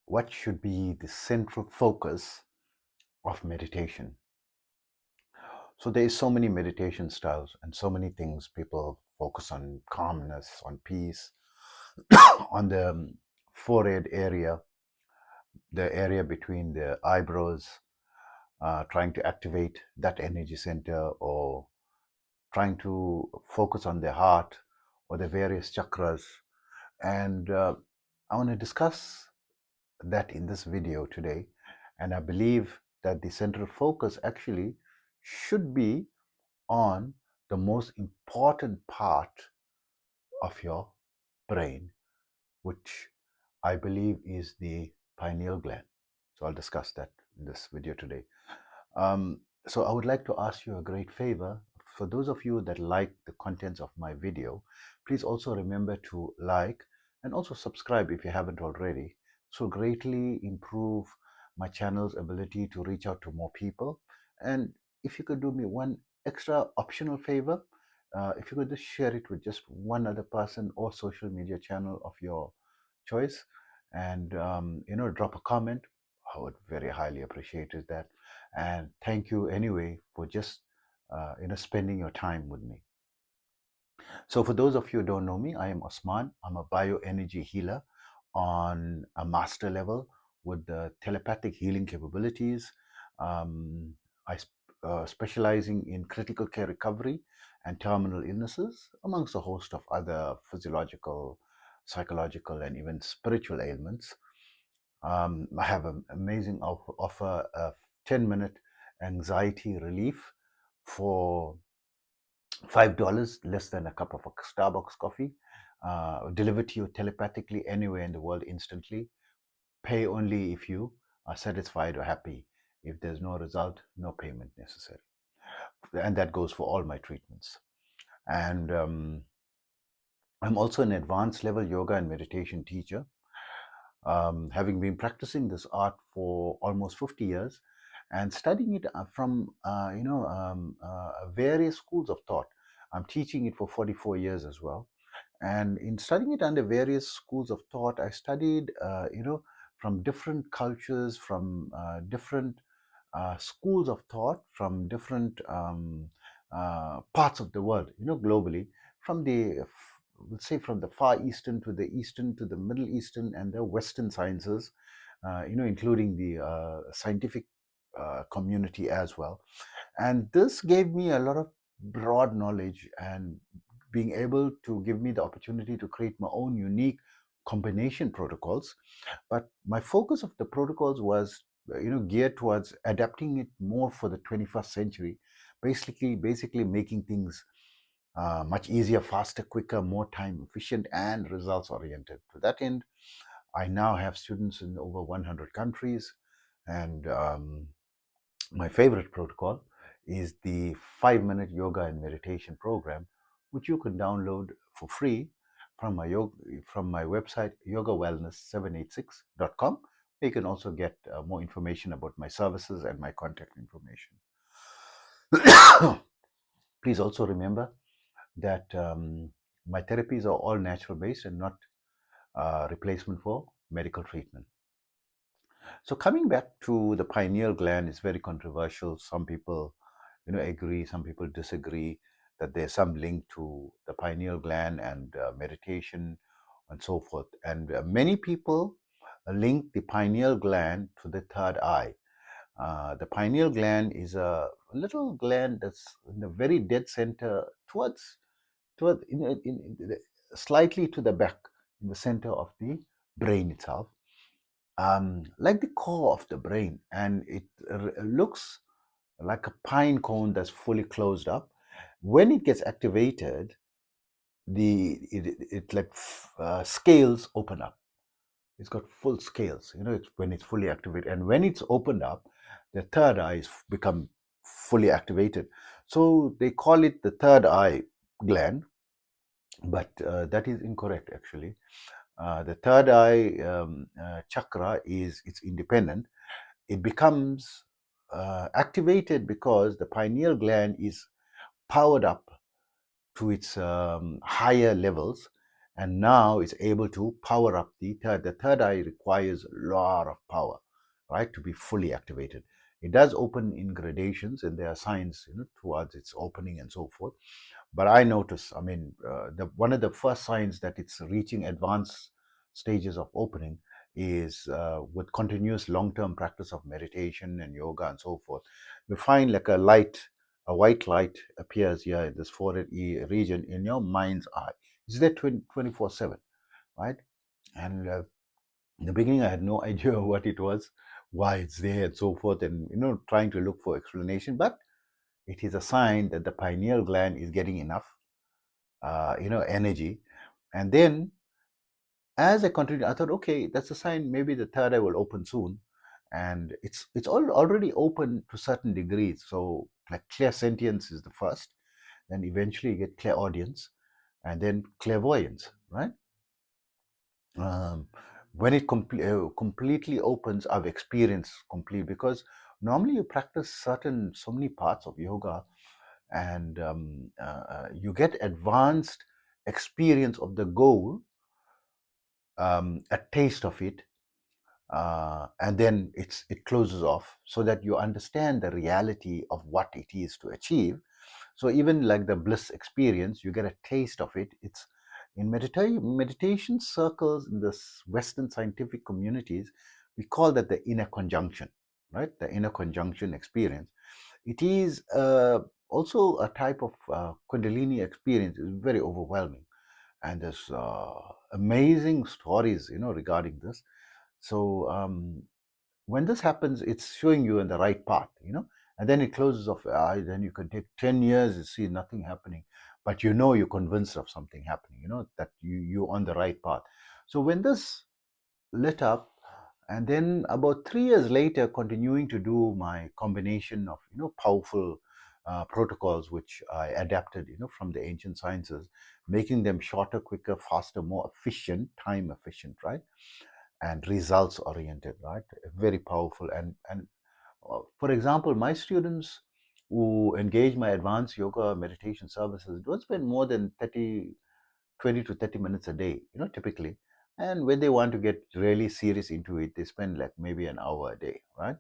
what should be the central focus of meditation. So there is so many meditation styles and so many things. People focus on calmness, on peace, on the forehead area, the area between the eyebrows, trying to activate that energy center, or trying to focus on the heart or the various chakras. And I want to discuss that in this video today. And I believe that the central focus actually should be on the most important part of your brain, which I believe is the pineal gland. So I'll discuss that in this video today. So I would like to ask you a great favor. For those of you that like the contents of my video, please also remember to like and also subscribe if you haven't already. This will greatly improve my channel's ability to reach out to more people. And if you could do me one extra optional favor, if you could just share it with just one other person or social media channel of your choice, and drop a comment. I would very highly appreciate that. And thank you anyway for just spending your time with me. So for those of you who don't know me, I am Osman. I'm a bioenergy healer on a master level with the telepathic healing capabilities. I specializing in critical care recovery and terminal illnesses, amongst a host of other physiological, psychological, and even spiritual ailments. I have an amazing offer of 10-minute anxiety relief for $5, less than a cup of a Starbucks coffee, delivered to you telepathically anywhere in the world instantly. Pay only if you are satisfied or happy. If there's no result, no payment necessary. And that goes for all my treatments. And I'm also an advanced level yoga and meditation teacher. Having been practicing this art for almost 50 years and studying it from various schools of thought. I'm teaching it for 44 years as well. And in studying it under various schools of thought, I studied, from different cultures, from different schools of thought, from different parts of the world, globally, from the let's say from the Far Eastern to the Eastern to the Middle Eastern and the Western sciences, including the scientific community as well. And this gave me a lot of broad knowledge and being able to give me the opportunity to create my own unique combination protocols. But my focus of the protocols was geared towards adapting it more for the 21st century, basically making things much easier, faster, quicker, more time efficient, and results oriented. To that end, I now have students in over 100 countries, and my favorite protocol is the 5-minute yoga and meditation program, which you can download for free from my website, yogawellness786.com. You can also get more information about my services and my contact information. Please also remember that my therapies are all natural based and not replacement for medical treatment. So coming back to the pineal gland is very controversial. Some people, agree. Some people disagree that there's some link to the pineal gland and meditation and so forth. And many people link the pineal gland to the third eye. The pineal gland is a little gland that's in the very dead center towards slightly to the back in the center of the brain itself, like the core of the brain, and it looks like a pine cone that's fully closed up. When it gets activated, it like scales open up. It's got full scales, it's when it's fully activated, and when it's opened up, the third eye is become fully activated. So they call it the third eye gland, but that is incorrect actually. The third eye chakra it's independent. It becomes activated because the pineal gland is powered up to its higher levels, and now it's able to power up the third. The third eye requires a lot of power, right, to be fully activated. It does open in gradations, and there are signs, towards its opening and so forth. But I notice, I mean, the one of the first signs that it's reaching advanced stages of opening is with continuous long-term practice of meditation and yoga and so forth. You find like a white light appears here in this forehead region in your mind's eye. It's there 24/7, right? And in the beginning, I had no idea what it was, why it's there, and so forth, and trying to look for explanation. But it is a sign that the pineal gland is getting enough, energy. And then, as I continued, I thought, okay, that's a sign. Maybe the third eye will open soon, and it's already open to certain degrees. So, like clairsentience is the first, then eventually you get clairaudience, and then clairvoyance, right? um, when it completely opens, I've experienced complete, because normally you practice so many parts of yoga, and you get advanced experience of the goal, a taste of it, and then it closes off, so that you understand the reality of what it is to achieve. So even like the bliss experience, you get a taste of it. It's in meditation circles in the Western scientific communities, we call that the inner conjunction, right? The inner conjunction experience. It is also a type of Kundalini experience. It's very overwhelming, and there's amazing stories, regarding this. So when this happens, it's showing you in the right path, and then it closes off. Then you can take 10 years to see nothing happening, but you're convinced of something happening, that you're on the right path. So when this lit up, and then about 3 years later, continuing to do my combination of, powerful protocols, which I adapted, from the ancient sciences, making them shorter, quicker, faster, more efficient, time efficient, right? And results oriented, right? Very powerful. And for example, my students who engage my advanced yoga meditation services don't spend more than 20 to 30 minutes a day, typically. And when they want to get really serious into it, they spend like maybe an hour a day, right?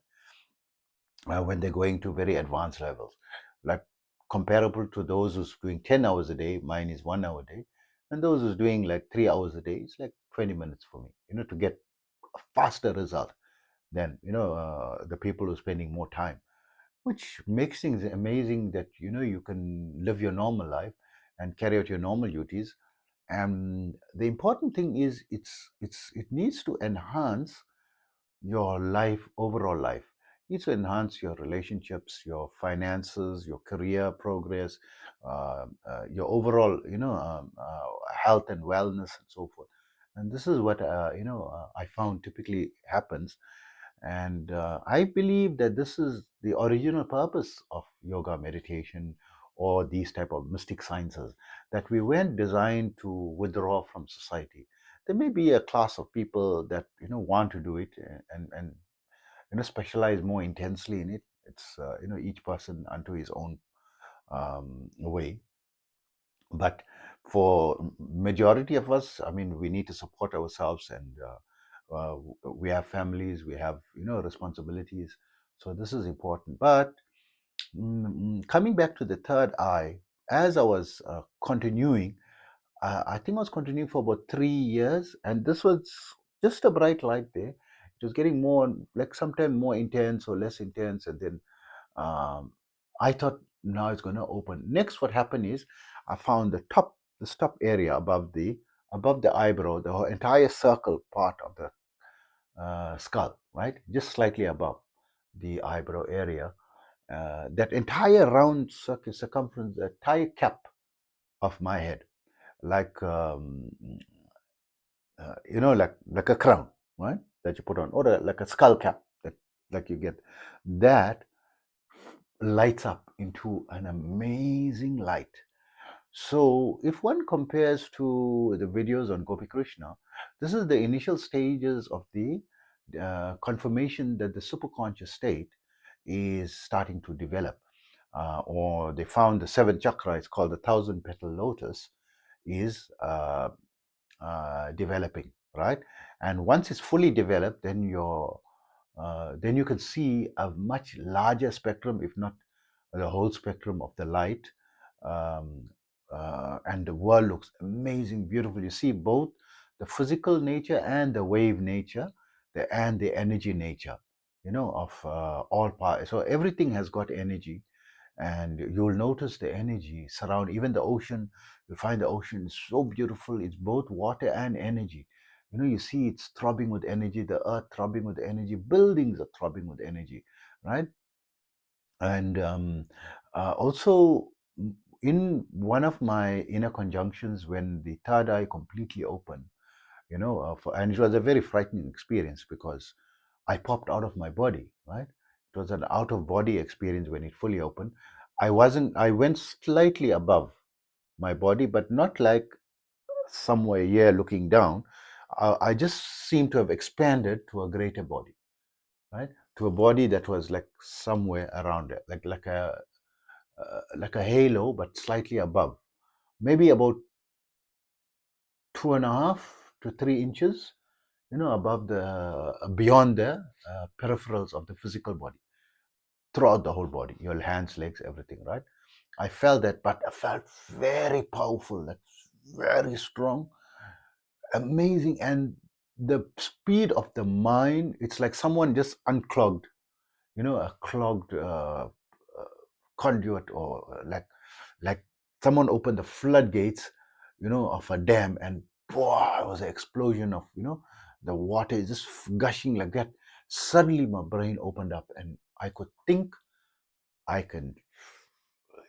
When they're going to very advanced levels, like comparable to those who's doing 10 hours a day, mine is 1 hour a day. And those who's doing like 3 hours a day, it's like 20 minutes for me, to get a faster result than the people who are spending more time, which makes things amazing, that you can live your normal life and carry out your normal duties. And the important thing is, it needs to enhance your life, overall life. It needs to enhance your relationships, your finances, your career progress, your overall health and wellness and so forth. And this is what I found typically happens. And I believe that this is the original purpose of yoga, meditation, or these type of mystic sciences, that we weren't designed to withdraw from society. There may be a class of people that want to do it, and specialize more intensely in it. It's each person unto his own way. But for majority of us, I mean, we need to support ourselves, and we have families, we have responsibilities. So this is important. But coming back to the third eye, as I was continuing, I think I was continuing for about 3 years, and this was just a bright light there. It was getting more, like sometimes more intense or less intense, and then I thought now it's going to open. Next, what happened is I found this top area above the eyebrow, the whole entire circle part of the skull, right, just slightly above the eyebrow area. That entire round circumference, the entire cap of my head, like like a crown, right, that you put on, or like a skull cap that like you get, that lights up into an amazing light. So if one compares to the videos on Gopi Krishna, this is the initial stages of the confirmation that the superconscious state is starting to develop. Or they found the seventh chakra, it's called the thousand petal lotus, is developing, right? And once it's fully developed, then you can see a much larger spectrum, if not the whole spectrum of the light. Um, and the world looks amazing, beautiful. You see both the physical nature and the wave nature, and the energy nature, of all parts. So everything has got energy, and you'll notice the energy surround even the ocean. You'll find the ocean is so beautiful. It's both water and energy. You see it's throbbing with energy, the earth throbbing with energy, buildings are throbbing with energy, right? And also, in one of my inner conjunctions, when the third eye completely opened, and it was a very frightening experience because I popped out of my body, right? It was an out of body experience when it fully opened. I went slightly above my body, but not like somewhere here looking down. I just seemed to have expanded to a greater body, right? To a body that was like somewhere around it, like a halo, but slightly above, maybe about 2.5 to 3 inches, above beyond the peripherals of the physical body, throughout the whole body, your hands, legs, everything, right? I felt that, but I felt very powerful, like very strong, amazing, and the speed of the mind, it's like someone just unclogged, a clogged conduit, or like someone opened the floodgates, of a dam, and boah, it was an explosion of, the water is just gushing like that. Suddenly my brain opened up and I could think. I can,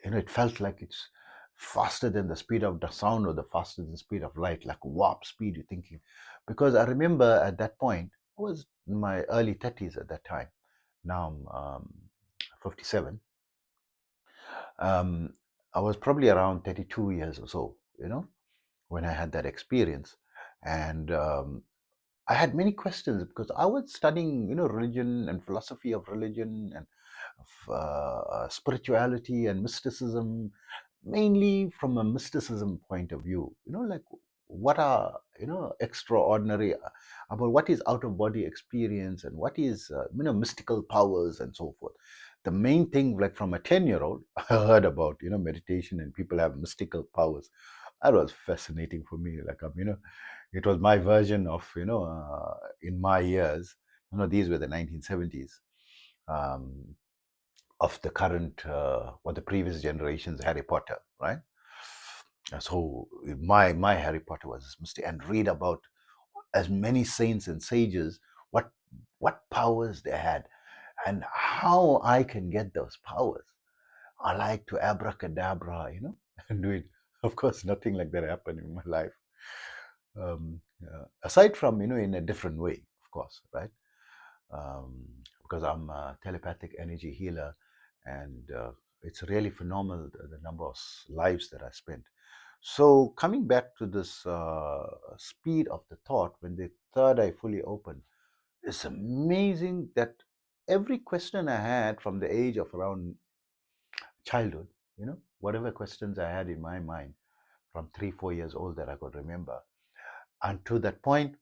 it felt like it's faster than the speed of the sound, or the faster than the speed of light, like warp speed, you're thinking. Because I remember at that point, I was in my early 30s at that time. Now I'm 57. um, I was probably around 32 years or so, when I had that experience. And I had many questions because I was studying, religion and philosophy of religion, and of spirituality and mysticism, mainly from a mysticism point of view. Like what are, extraordinary about what is out of body experience, and what is, mystical powers and so forth. The main thing, like from a 10-year-old, I heard about, meditation and people have mystical powers. That was fascinating for me. Like, it was my version of, in my years, these were the 1970s, um, of the current, or the previous generation's Harry Potter, right? So my Harry Potter was mystic, and read about as many saints and sages, what powers they had, and how I can get those powers. I like to abracadabra, and do it. Of course, nothing like that happened in my life. Aside from, in a different way, of course, right? um, because I'm a telepathic energy healer, and it's really phenomenal, the number of lives that I spent. So coming back to this speed of the thought, when the third eye fully opened, it's amazing that every question I had from the age of around childhood, whatever questions I had in my mind from 3 4 years old that I could remember, until that point,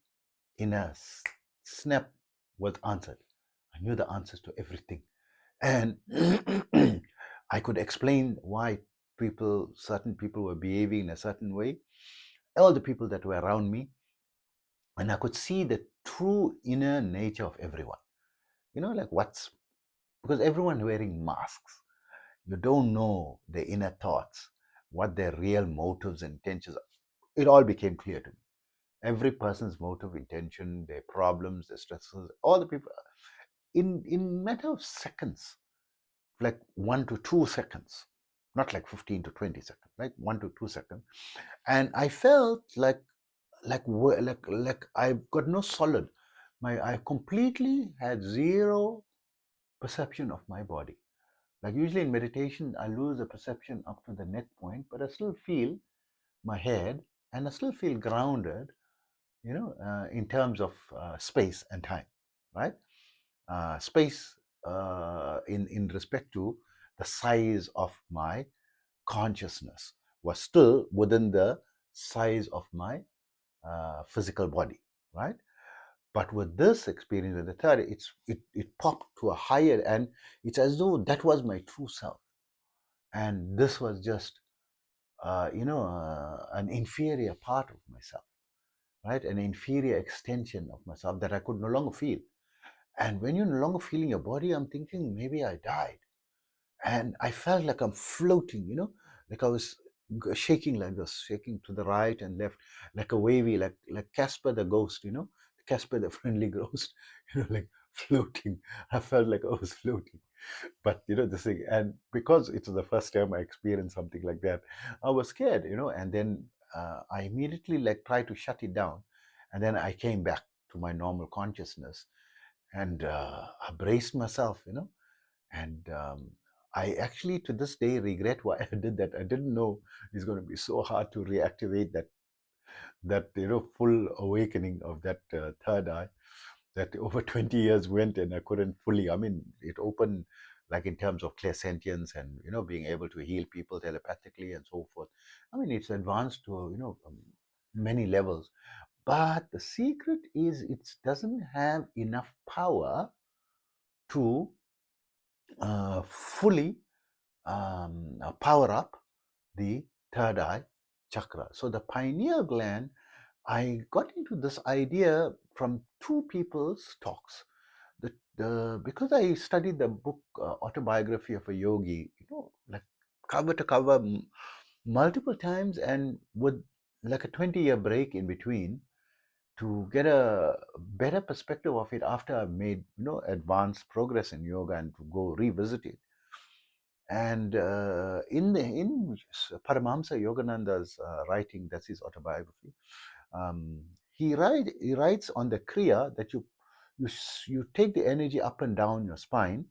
in a snap, was answered. I knew the answers to everything. And I could explain why certain people were behaving in a certain way, all the people that were around me, and I could see the true inner nature of everyone. Like because everyone wearing masks. You don't know their inner thoughts, what their real motives and intentions are. It all became clear to me. Every person's motive, intention, their problems, their stresses, all the people, in matter of seconds, like 1 to 2 seconds, not like 15 to 20 seconds, like 1 to 2 seconds. And I felt like I've got no solid. I completely had zero perception of my body. Like usually in meditation, I lose the perception up to the neck point, but I still feel my head, and I still feel grounded, in terms of space and time, right? Space, in respect to the size of my consciousness, was still within the size of my physical body, right? But with this experience with the third, it popped to a higher, and it's as though that was my true self, and this was just an inferior part of myself, right? An inferior extension of myself that I could no longer feel. And when you're no longer feeling your body, I'm thinking maybe I died. And I felt like I'm floating, like I was shaking like this, shaking to the right and left, like a wavy, like Casper the ghost, Casper the friendly ghost, like floating. I felt like I was floating. But this thing, and because it was the first time I experienced something like that, I was scared, and then I immediately like tried to shut it down, and then I came back to my normal consciousness, and I braced myself, and I actually to this day regret why I did that. I didn't know it's going to be so hard to reactivate that full awakening of that third eye. That over 20 years went and I couldn't fully. I mean, it opened like in terms of clairsentience and being able to heal people telepathically and so forth. I mean, it's advanced to many levels. But the secret is it doesn't have enough power to fully power up the third eye chakra. So the pineal gland, I got into this idea from two people's talks. Because I studied the book Autobiography of a Yogi, like cover to cover multiple times, and with like a 20-year break in between to get a better perspective of it after I made advanced progress in yoga and to go revisit it. And in Paramahamsa Yogananda's writing, that's his autobiography, um, he writes on the kriya that you take the energy up and down your spine,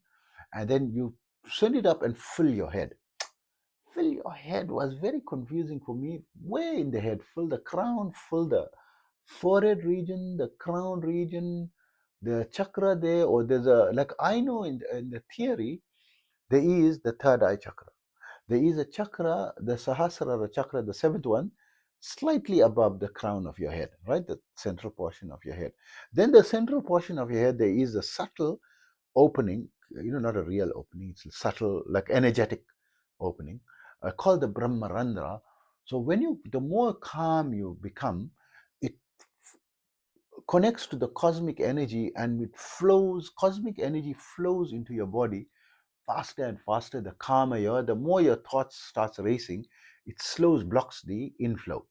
and then you send it up and fill your head. Fill your head was very confusing for me. Where in the head? Fill the crown, fill the forehead region, the crown region, the chakra there, or there's a like I know in the theory there is the third eye chakra. There is a chakra, the Sahasrara chakra, the seventh one, slightly above the crown of your head, right? The central portion of your head. Then the central portion of your head, there is a subtle opening, not a real opening, it's a subtle, like energetic opening, called the Brahmarandra. So the more calm you become, it connects to the cosmic energy and cosmic energy flows into your body faster and faster. The calmer you are, the more your thoughts starts racing, it blocks the inflow,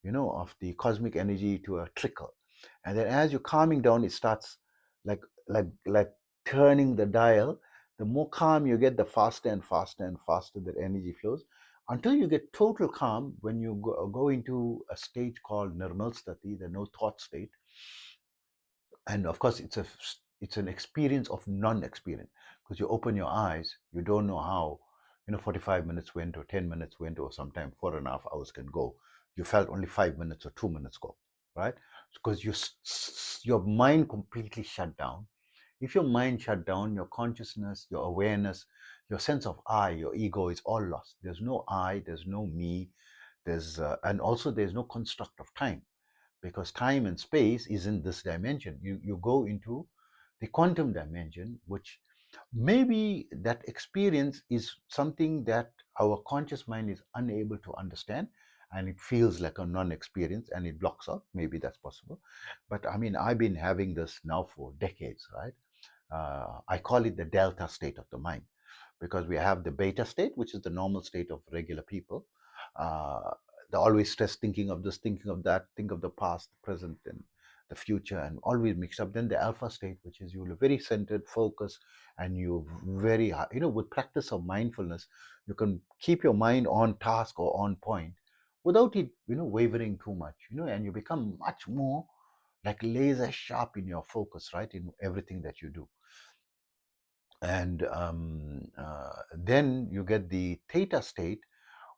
of the cosmic energy to a trickle. And then as you're calming down, it starts like turning the dial. The more calm you get, the faster and faster and faster that energy flows until you get total calm when you go into a stage called Nirmal Stati, the no thought state. And of course it's an experience of non-experience, because you open your eyes, you don't know how 45 minutes went or 10 minutes went, or sometimes 4.5 hours can go. You felt only 5 minutes or 2 minutes go, right? Because your mind completely shut down. If your mind shut down, your consciousness, your awareness, your sense of I, your ego is all lost. There's no I, there's no me, and also there's no construct of time, because time and space is in this dimension. You go into the quantum dimension, which maybe that experience is something that our conscious mind is unable to understand, and it feels like a non-experience and it blocks out. Maybe that's possible. But I mean, I've been having this now for decades, right? I call it the delta state of the mind, because we have the beta state, which is the normal state of regular people. Uh, they always stress thinking of this, thinking of that, think of the past, the present, and the future, and always mixed up. Then the alpha state, which is you're very centered, focused, and you very, with practice of mindfulness, you can keep your mind on task or on point without it, wavering too much, and you become much more like laser sharp in your focus, right, in everything that you do. And then you get the theta state,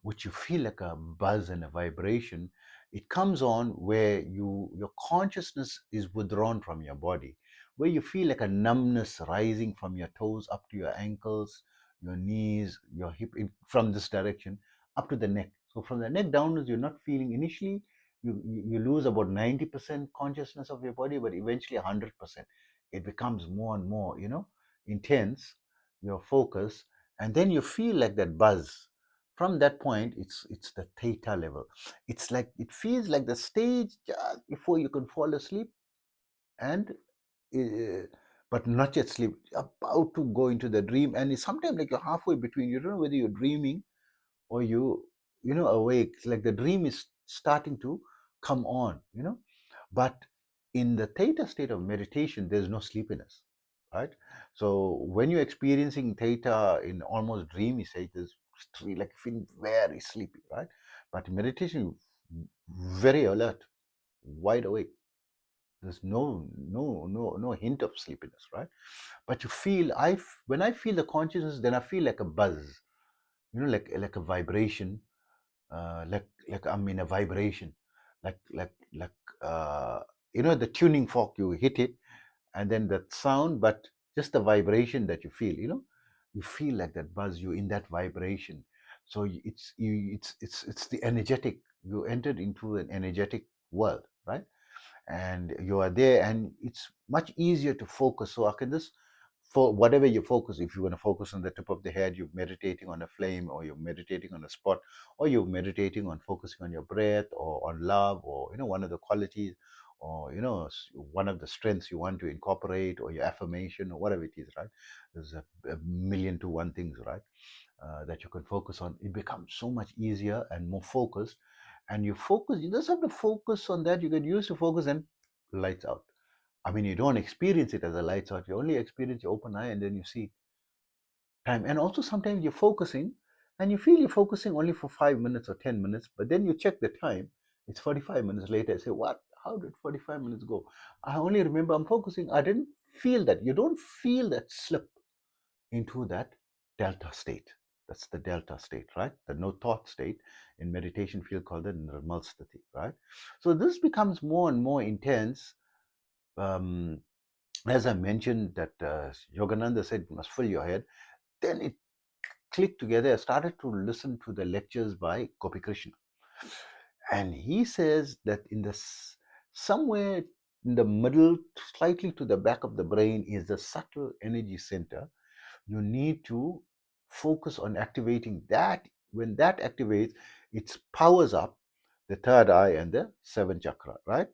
which you feel like a buzz and a vibration. It comes on where your consciousness is withdrawn from your body, where you feel like a numbness rising from your toes up to your ankles, your knees, your hip, from this direction up to the neck. So from the neck downwards, you're not feeling initially. you lose about 90% consciousness of your body, but eventually 100%. It becomes more and more, intense, your focus, and then you feel like that buzz. From that point, it's the theta level. It's like it feels like the stage just before you can fall asleep, and uh, but not yet sleep, about to go into the dream, and it's sometimes like you're halfway between. You don't know whether you're dreaming or you awake. Like the dream is starting to come on. But in the theta state of meditation, there's no sleepiness, right? So when you're experiencing theta in almost dreamy state, there's like feeling very sleepy, right? But in meditation, very alert, wide awake. There's no hint of sleepiness, right? But you feel, when I feel the consciousness, then I feel like a buzz, like a vibration, like I'm in a vibration, like the tuning fork, you hit it, and then that sound, but just the vibration that you feel, you feel like that buzz, you're in that vibration. So it's the energetic, you entered into an energetic world, right? And you are there, and it's much easier to focus. So I can just, for whatever you focus, if you want to focus on the tip of the head, you're meditating on a flame, or you're meditating on a spot, or you're meditating on focusing on your breath, or on love, or one of the qualities, or one of the strengths you want to incorporate, or your affirmation, or whatever it is, right? There's a million to one things, right? That you can focus on. It becomes so much easier and more focused. And you just have to focus on that. You can use to focus, and lights out. I mean, you don't experience it as a lights out. You only experience your open eye, and then you see time. And also sometimes you're focusing, and you feel you're focusing only for 5 minutes or 10 minutes, but then you check the time. It's 45 minutes later. I say, what? How did 45 minutes go? I only remember I'm focusing. I didn't feel that. You don't feel that slip into that delta state. That's the delta state, right? The no thought state in meditation field called the nirmalstati, right? So this becomes more and more intense. Um, as I mentioned, that Yogananda said, you must fill your head. Then it clicked together. I started to listen to the lectures by Gopi Krishna. And he says that somewhere in the middle, slightly to the back of the brain, is the subtle energy center. You need to focus on activating that. When that activates, it powers up the third eye and the seventh chakra, right?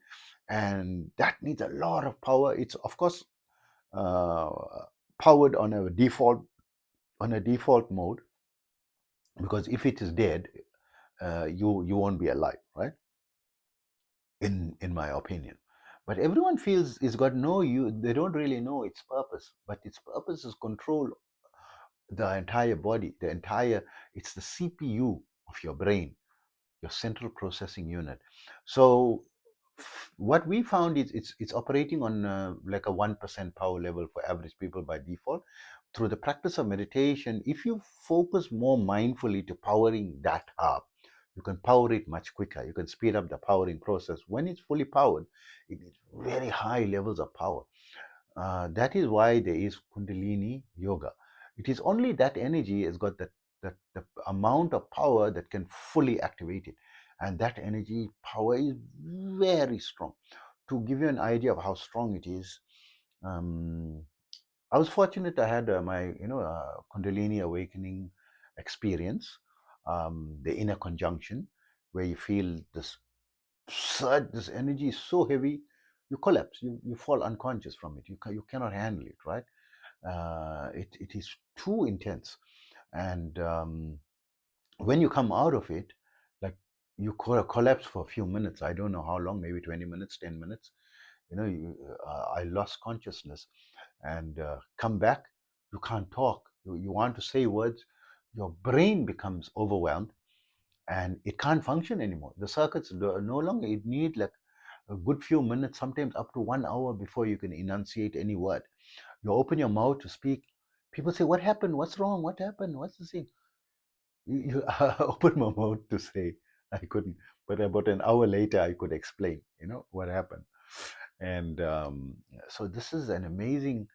And that needs a lot of power. It's of course uh, powered on a default mode, because if it is dead, you won't be alive, right? In my opinion. But everyone feels it's got no you. They don't really know its purpose, but its purpose is control the entire body, it's the CPU of your brain, your central processing unit. So what we found is it's operating on like a 1% power level for average people by default. Through the practice of meditation, if you focus more mindfully to powering that up, you can power it much quicker. You can speed up the powering process. When it's fully powered, it is very high levels of power. That is why there is Kundalini Yoga. It is only that energy has got the amount of power that can fully activate it. And that energy power is very strong. To give you an idea of how strong it is, um, I was fortunate. I had my Kundalini awakening experience, the inner conjunction, where you feel this surge, this energy is so heavy, you collapse, you fall unconscious from it. You cannot handle it, right? It is too intense. And when you come out of it, like you collapse for a few minutes. I don't know how long, maybe 20 minutes, 10 minutes. I lost consciousness, and come back. You can't talk. You want to say words. Your brain becomes overwhelmed, and it can't function anymore. The circuits no longer. It need like a good few minutes, sometimes up to 1 hour before you can enunciate any word. You open your mouth to speak. People say, "What happened? What's wrong? What happened? What's the thing?" I opened my mouth to say I couldn't, but about an hour later I could explain, what happened. And so this is an amazing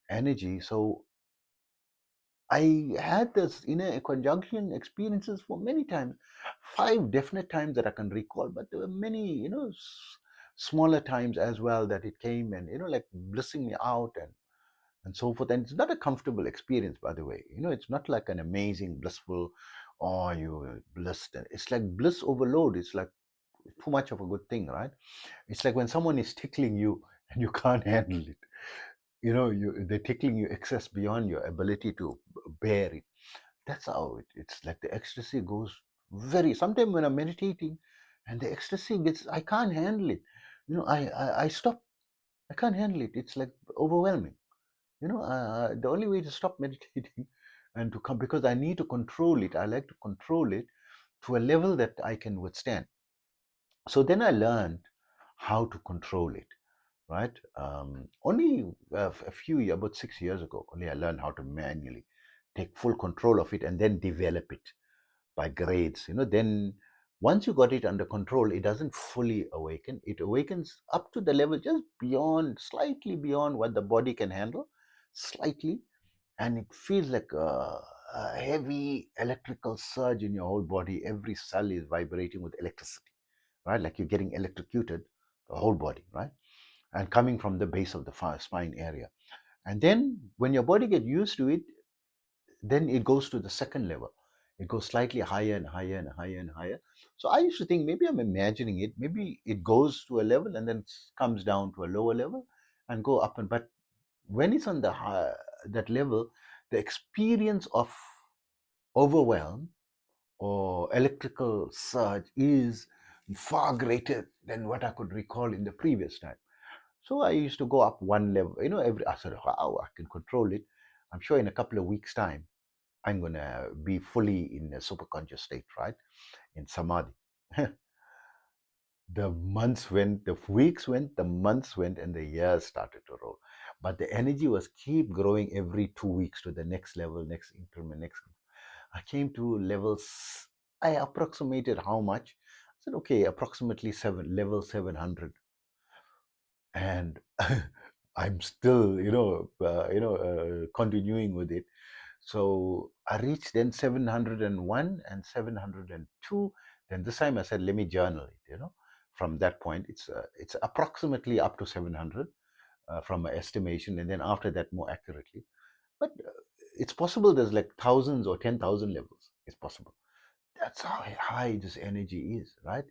energy. So I had this inner conjunction experiences for many times, 5 definite times that I can recall, but there were many, smaller times as well that it came and, like blissing me out and so forth. And it's not a comfortable experience, by the way. It's not like an amazing, blissful, oh, you blissed. It's like bliss overload. It's like too much of a good thing, right? It's like when someone is tickling you and you can't handle it. They're tickling you excess beyond your ability to bear it. That's how it's like the ecstasy goes very. Sometimes when I'm meditating, and the ecstasy gets, I can't handle it. I stop. I can't handle it. It's like overwhelming. The only way to stop meditating and to come, because I need to control it. I like to control it to a level that I can withstand. So then I learned how to control it, right? Only a few years, about 6 years ago, only I learned how to manually take full control of it and then develop it by grades. Then once you got it under control, it doesn't fully awaken. It awakens up to the level just beyond, slightly beyond what the body can handle, slightly, and it feels like a heavy electrical surge in your whole body. Every cell is vibrating with electricity, right? Like you're getting electrocuted, the whole body, right? And coming from the base of the spine area. And then when your body gets used to it, then it goes to the second level. It goes slightly higher and higher and higher and higher. So I used to think maybe I'm imagining it. Maybe it goes to a level and then it comes down to a lower level and go up. But when it's on the that level, the experience of overwhelm or electrical surge is far greater than what I could recall in the previous time. So I used to go up one level, I said, wow, I can control it. I'm sure in a couple of weeks' time, I'm going to be fully in a super conscious state, right? In Saamadhi. The months went, the weeks went, the months went, and the years started to roll. But the energy was keep growing every 2 weeks to the next level, next increment, next. I came to levels. I approximated how much. I said, okay, approximately level 700, and I'm still, continuing with it. So I reached then 701 and 702. Then this time I said, let me journal it. From that point, it's approximately up to 700 from my estimation, and then after that more accurately. But it's possible there's like thousands or 10,000 levels. It's possible. That's how high this energy is, right?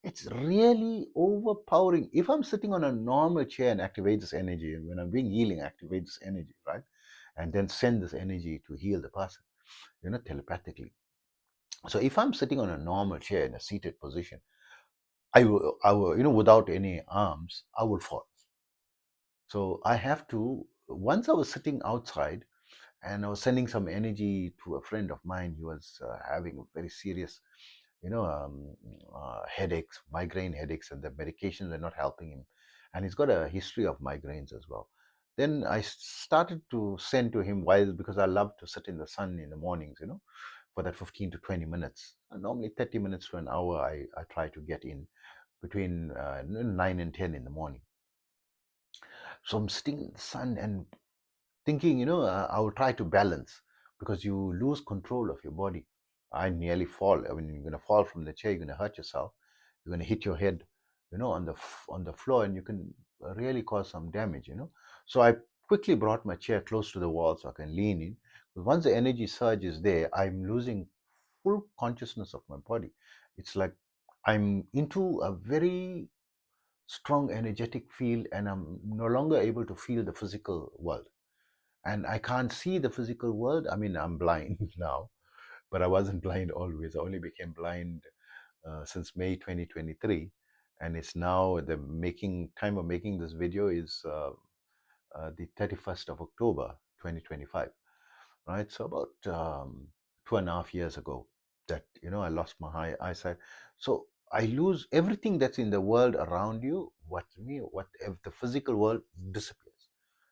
It's really overpowering. If I'm sitting on a normal chair and activate this energy, and when I'm doing healing, activate this energy, right? And then send this energy to heal the person, telepathically. So if I'm sitting on a normal chair in a seated position, I will, without any arms, I will fall. So I have to, once I was sitting outside and I was sending some energy to a friend of mine. He was having very serious, headaches, migraine headaches, and the medications are not helping him. And he's got a history of migraines as well. Then I started to send to him while, because I love to sit in the sun in the mornings, for that 15 to 20 minutes. And normally 30 minutes to an hour, I try to get in between 9 and 10 in the morning. So I'm sitting in the sun and thinking, I will try to balance, because you lose control of your body. I nearly fall. I mean, you're going to fall from the chair, you're going to hurt yourself, you're going to hit your head, on the floor, and you can really cause some damage, So I quickly brought my chair close to the wall so I can lean in. But once the energy surge is there, I'm losing full consciousness of my body. It's like I'm into a very strong energetic field, and I'm no longer able to feel the physical world, and I can't see the physical world. I mean, I'm blind now, but I wasn't blind always. I only became blind since May 2023, and it's now the making time of making this video is the 31st of October 2025, right? So about 2.5 years ago, that I lost my eyesight. So I lose everything that's in the world around you. What if the physical world disappears?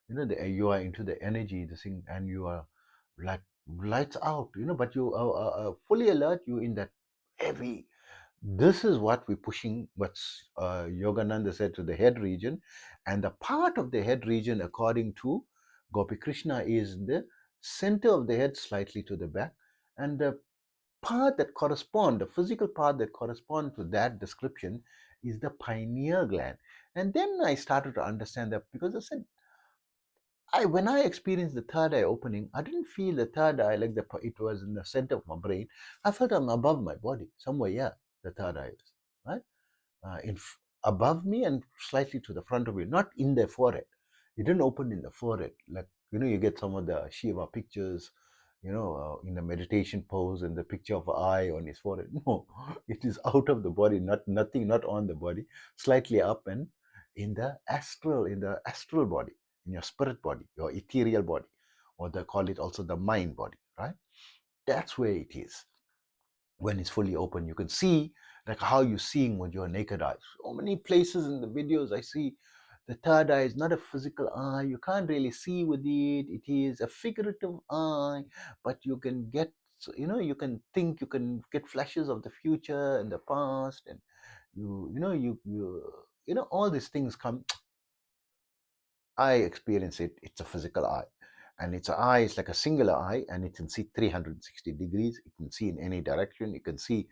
You are into the energy, this thing, and you are like lights out, but you are fully alert. You in that heavy. This is what we're pushing. What's Yogananda said, to the head region, and the part of the head region, according to Gopi Krishna, is the center of the head slightly to the back, and the part that correspond, the physical part that correspond to that description is the pineal gland. And then I started to understand that, because I said, when I experienced the third eye opening, I didn't feel the third eye like it was in the center of my brain. I felt I'm above my body, somewhere. Yeah, the third eye is right above me and slightly to the front of me, not in the forehead. It didn't open in the forehead, like you get some of the Shiva pictures, in the meditation pose and the picture of an eye on his forehead. No, it is out of the body, not on the body, slightly up and in the astral body, in your spirit body, your ethereal body, or they call it also the mind body, right? That's where it is. When it's fully open, you can see like how you're seeing with your naked eyes. So many places in the videos I see the third eye is not a physical eye. You can't really see with it. It is a figurative eye, but you can get, you can think, you can get flashes of the future and the past, and all these things come. I experience it. It's a physical eye. And its eye is like a singular eye, and it can see 360 degrees. It can see in any direction. It can see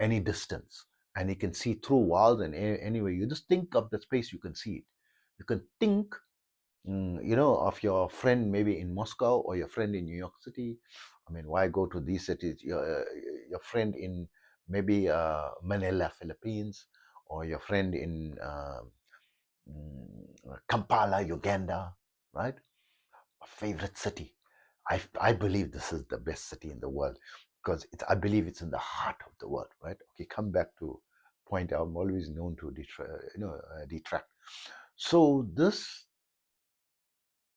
any distance, and it can see through walls and anyway. You just think of the space, you can see it. You can think, of your friend maybe in Moscow, or your friend in New York City. I mean, why go to these cities? Your friend in maybe Manila, Philippines, or your friend in Kampala, Uganda, right? My favorite city. I believe this is the best city in the world, because I believe it's in the heart of the world, right? Okay, come back to point I'm always known to detract. So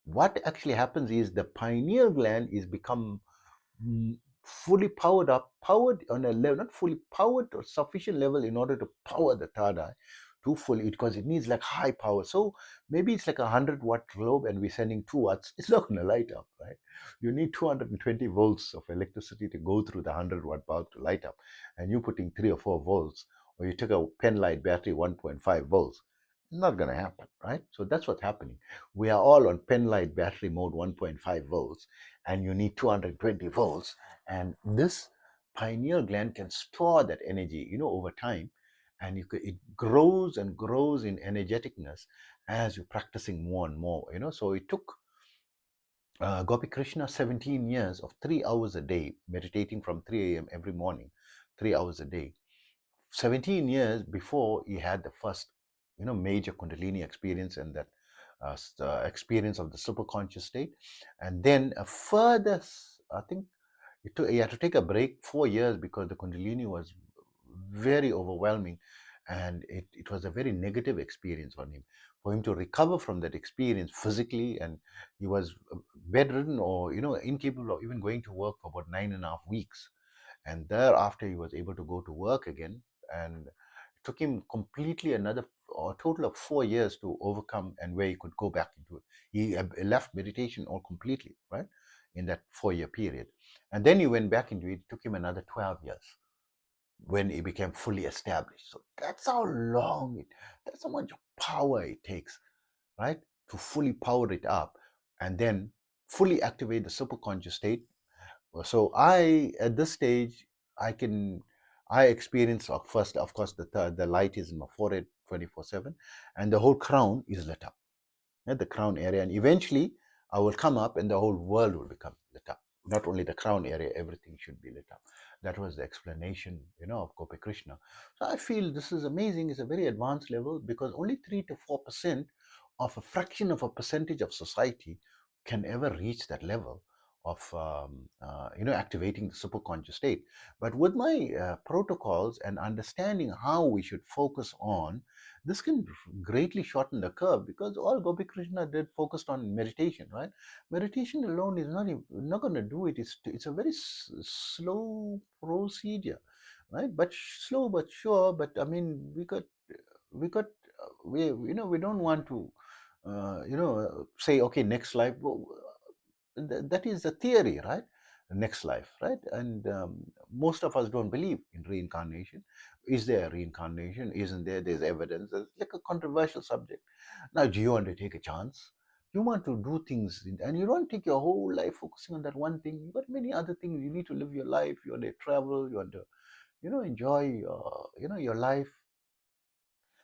what actually happens is the pineal gland is become fully powered on a level, not fully powered or sufficient level in order to power the third eye to fully, because it needs like high power. So maybe it's like 100-watt globe and we're sending 2 watts. It's not going to light up, right? You need 220 volts of electricity to go through the 100-watt bulb to light up, and you're putting 3 or 4 volts, or you take a pen light battery 1.5 volts. It's not going to happen, right? So that's what's happening. We are all on pen light battery mode 1.5 volts, and you need 220 volts. And this pineal gland can store that energy, over time. And it grows and grows in energeticness as you're practicing more and more. So it took Gopi Krishna 17 years of 3 hours a day, meditating from 3 a.m. every morning, 3 hours a day. 17 years before he had the first, major Kundalini experience, and that experience of the superconscious state. And then a further, I think he had to take a break 4 years, because the Kundalini was very overwhelming, and it was a very negative experience on him. For him to recover from that experience physically, and he was bedridden, or incapable of even going to work for about 9.5 weeks. And thereafter he was able to go to work again, and it took him completely another, or a total of 4 years to overcome, and where he could go back into it. He left meditation all completely, right, in that 4-year period. And then he went back into it. It took him another 12 years when he became fully established. So that's how long that's how much power it takes, right, to fully power it up, and then fully activate the superconscious state. So at this stage, I can, I experience, first, of course, the light is in my forehead 24/7, and the whole crown is lit up, the crown area, and eventually I will come up, and the whole world will become lit up. Not only the crown area, everything should be lit up. That was the explanation, of Gopi Krishna. So I feel this is amazing. It's a very advanced level, because only 3 to 4% of a fraction of a percentage of society can ever reach that level of activating the superconscious state. But with my protocols and understanding how we should focus on, this can greatly shorten the curve, because all Gopi Krishna did focused on meditation, right? Meditation alone is not going to do it. It's a very slow procedure, right? But slow but sure. But I mean, we don't want to say, okay, next life. Well, that is the theory, right? Next life, right? And most of us don't believe in reincarnation. Is there reincarnation? Isn't there? There's evidence. It's like a controversial subject. Now, do you want to take a chance You want to do things, and you don't take your whole life focusing on that one thing. You've got many other things. You need to live your life. You want to travel. You want to, enjoy, your life.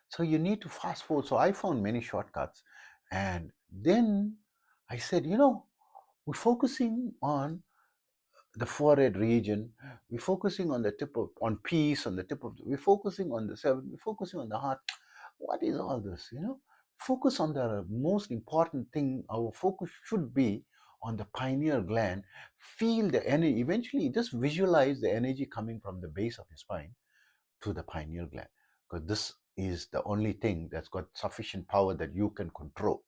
So you need to fast forward. So I found many shortcuts. And then I said, we're focusing on the forehead region. We're focusing on the on peace, on the tip of, we're focusing on the seven, we're focusing on the heart. What is all this? Focus on the most important thing. Our focus should be on the pineal gland. Feel the energy. Eventually, just visualize the energy coming from the base of your spine to the pineal gland, because this is the only thing that's got sufficient power that you can control,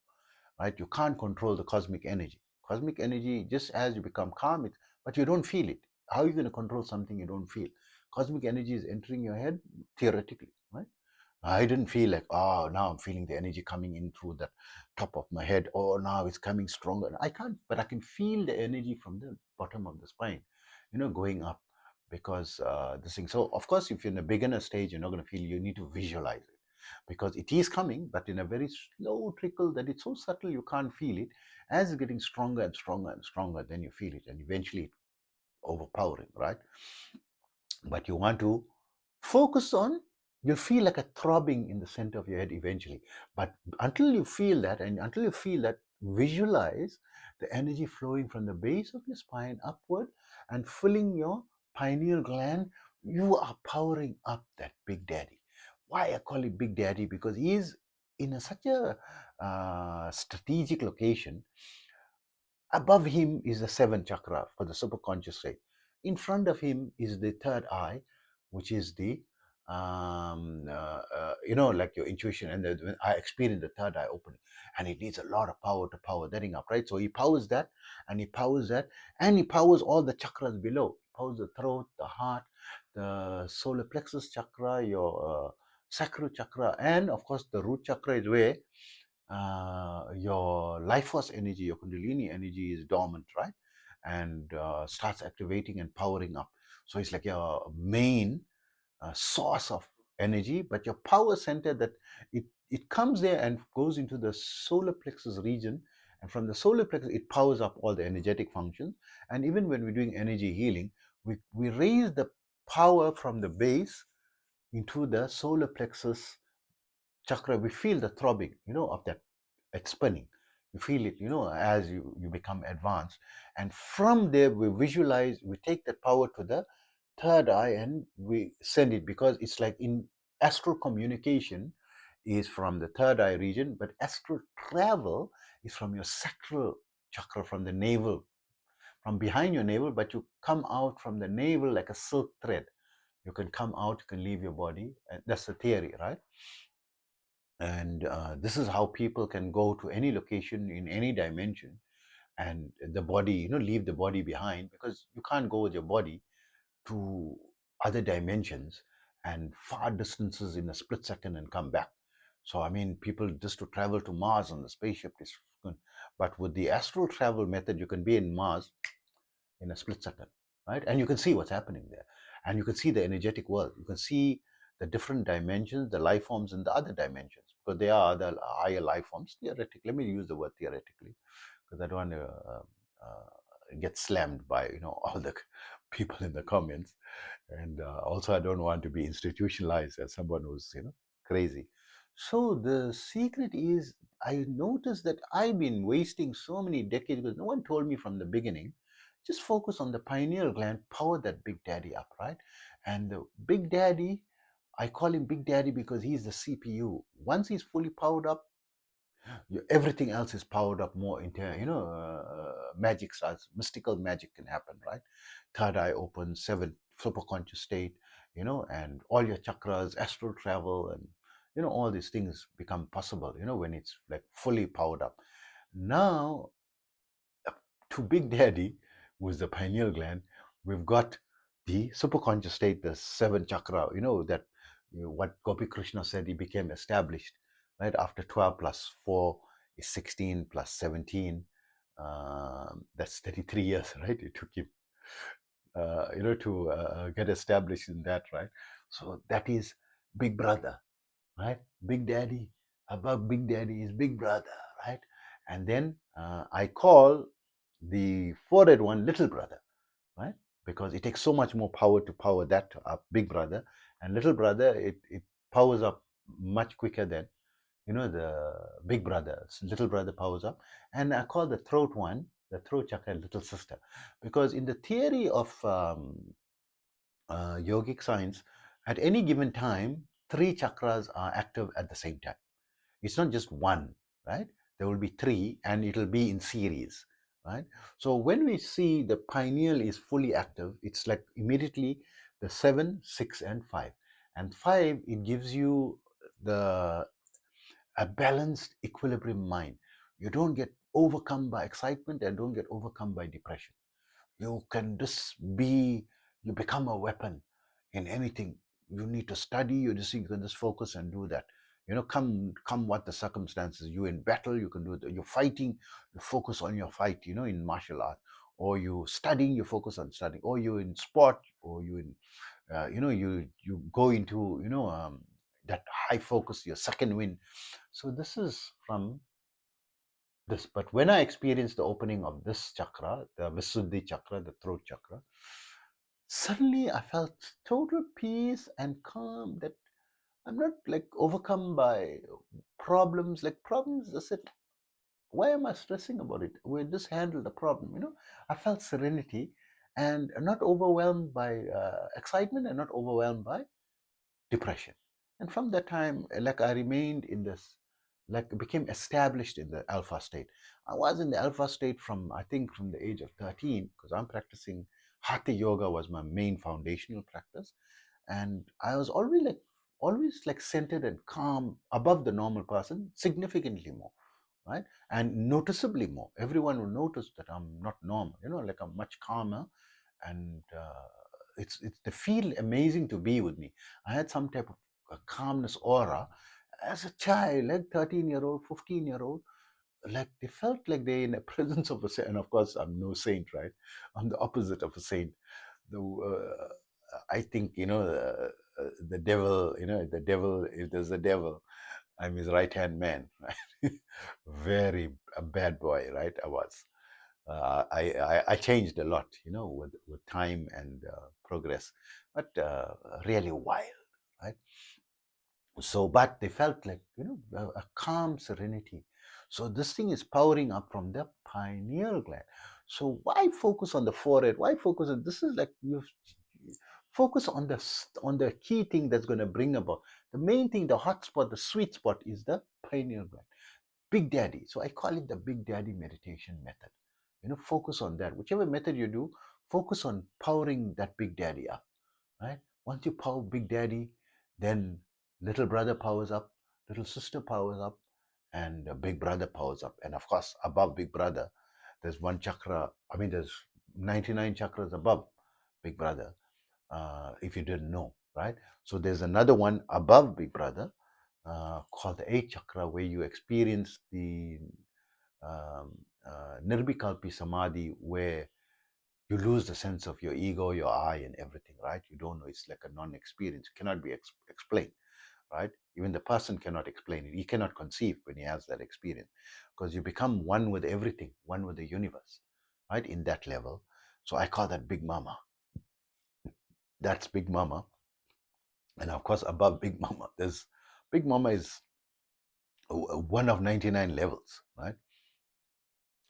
right? You can't control the cosmic energy. Cosmic energy, just as you become calm, but you don't feel it. How are you going to control something you don't feel? Cosmic energy is entering your head theoretically, right? I didn't feel like, oh, now I'm feeling the energy coming in through the top of my head. Oh, now it's coming stronger. I can't, but I can feel the energy from the bottom of the spine, going up, because this thing. So, of course, if you're in a beginner stage, you're not going to feel, you need to visualize it, because it is coming, but in a very slow trickle that it's so subtle you can't feel it. As it's getting stronger and stronger and stronger, then you feel it, and eventually it's overpowering, right? But you want to focus on, you'll feel like a throbbing in the center of your head eventually. But until you feel that, visualize the energy flowing from the base of your spine upward and filling your pineal gland. You are powering up that Big Daddy. Why I call it Big Daddy? Because he is in such a strategic location. Above him is the seventh chakra for the superconscious state. In front of him is the third eye, which is the like your intuition. And when I experience the third eye opening, and it needs a lot of power to power that thing up, right? So he powers that, and he powers that, and he powers all the chakras below. He powers the throat, the heart, the solar plexus chakra, your sacral chakra, and of course the root chakra is where your life force energy, your kundalini energy is dormant, right? And starts activating and powering up. So it's like your main source of energy, but your power center, that it comes there and goes into the solar plexus region. And from the solar plexus, it powers up all the energetic functions. And even when we're doing energy healing, we raise the power from the base into the solar plexus chakra. We feel the throbbing, of that spinning. You feel it, as you become advanced. And from there, we visualize, we take that power to the third eye and we send it, because it's like in astral communication is from the third eye region, but astral travel is from your sacral chakra, from the navel, from behind your navel, but you come out from the navel like a silk thread. You can come out, you can leave your body. And that's the theory, right? And this is how people can go to any location in any dimension, and the body, leave the body behind, because you can't go with your body to other dimensions and far distances in a split second and come back. So, I mean, people just to travel to Mars on the spaceship is good. But with the astral travel method, you can be in Mars in a split second, right? And you can see what's happening there. And you can see the energetic world. You can see the different dimensions, the life forms in the other dimensions, because there are other higher life forms, theoretically. Let me use the word theoretically, because I don't want to get slammed by, all the people in the comments. And also, I don't want to be institutionalized as someone who's, crazy. So the secret is, I noticed that I've been wasting so many decades because no one told me from the beginning. Just focus on the pineal gland, power that Big Daddy up, right? And the Big Daddy, I call him Big Daddy because he's the CPU. Once he's fully powered up, everything else is powered up more into, magic starts, mystical magic can happen, right? Third eye open, seventh superconscious state, and all your chakras, astral travel, and all these things become possible, when it's like fully powered up. Now, to Big Daddy, with the pineal gland, we've got the superconscious state, the seventh chakra, that what Gopi Krishna said, he became established, right? After 12 plus 4 is 16 plus 17. That's 33 years, right? It took him, to get established in that, right? So that is Big Brother, right? Big Daddy, above Big Daddy is Big Brother, right? And then I call the forehead one little brother, right? Because it takes so much more power to power that up, big brother. And little brother, it powers up much quicker than, the big brother. Little brother powers up. And I call the throat one, the throat chakra, little sister. Because in the theory of yogic science, at any given time, three chakras are active at the same time. It's not just one, right? There will be three and it'll be in series, right? So when we see the pineal is fully active, it's like immediately the 7, 6, and 5. And 5, it gives you the a balanced equilibrium mind. You don't get overcome by excitement and don't get overcome by depression. You can just be, you become a weapon in anything. You need to study, you can just focus and do that. Come what the circumstances. You're in battle, you can do it. You're fighting, you focus on your fight, in martial art. Or you studying, you focus on studying. Or you in sport, or you in, you go into, that high focus, your second wind. So this is from this. But when I experienced the opening of this chakra, the Visuddhi chakra, the throat chakra, suddenly I felt total peace and calm, that I'm not like overcome by problems. Like problems, I said, why am I stressing about it? We'll just handle the problem. I felt serenity and not overwhelmed by excitement and not overwhelmed by depression. And from that time, like I remained in this, like became established in the alpha state. I was in the alpha state from, I think, from the age of 13, because I'm practicing Hatha Yoga was my main foundational practice. And I was always like centered and calm above the normal person, significantly more, right? And noticeably more. Everyone will notice that I'm not normal, like I'm much calmer. And it's they feel amazing to be with me. I had some type of a calmness aura as a child, like 13-year-old, 15-year-old. Like they felt like they're in the presence of a saint. And of course, I'm no saint, right? I'm the opposite of a saint. I think, the devil, the devil, if there's a devil, I'm his right hand man, right? Very a bad boy, right? I was. I changed a lot, with time and progress, but really wild, right? So, but they felt like, a calm serenity. So this thing is powering up from the pineal gland. So why focus on the forehead? Why focus on this? Is like you focus on the key thing that's going to bring about the main thing, the hot spot, the sweet spot is the pineal gland. Big Daddy. So I call it the Big Daddy meditation method. Focus on that. Whichever method you do, focus on powering that Big Daddy up, right? Once you power Big Daddy, then little brother powers up, little sister powers up, and Big Brother powers up. And of course, above Big Brother, there's one chakra. I mean, there's 99 chakras above Big Brother, if you didn't know, right? So there's another one above Big Brother, called the eighth chakra, where you experience the um, Nirvikalpi Samadhi, where you lose the sense of your ego, your I, and everything, right? You don't know. It's like a non-experience. It cannot be explained, right? Even the person cannot explain it. He cannot conceive when he has that experience, because you become one with everything, one with the universe, right? In that level. So I call that Big Mama. That's Big Mama. And of course, above Big Mama, there's Big Mama is one of 99 levels, right?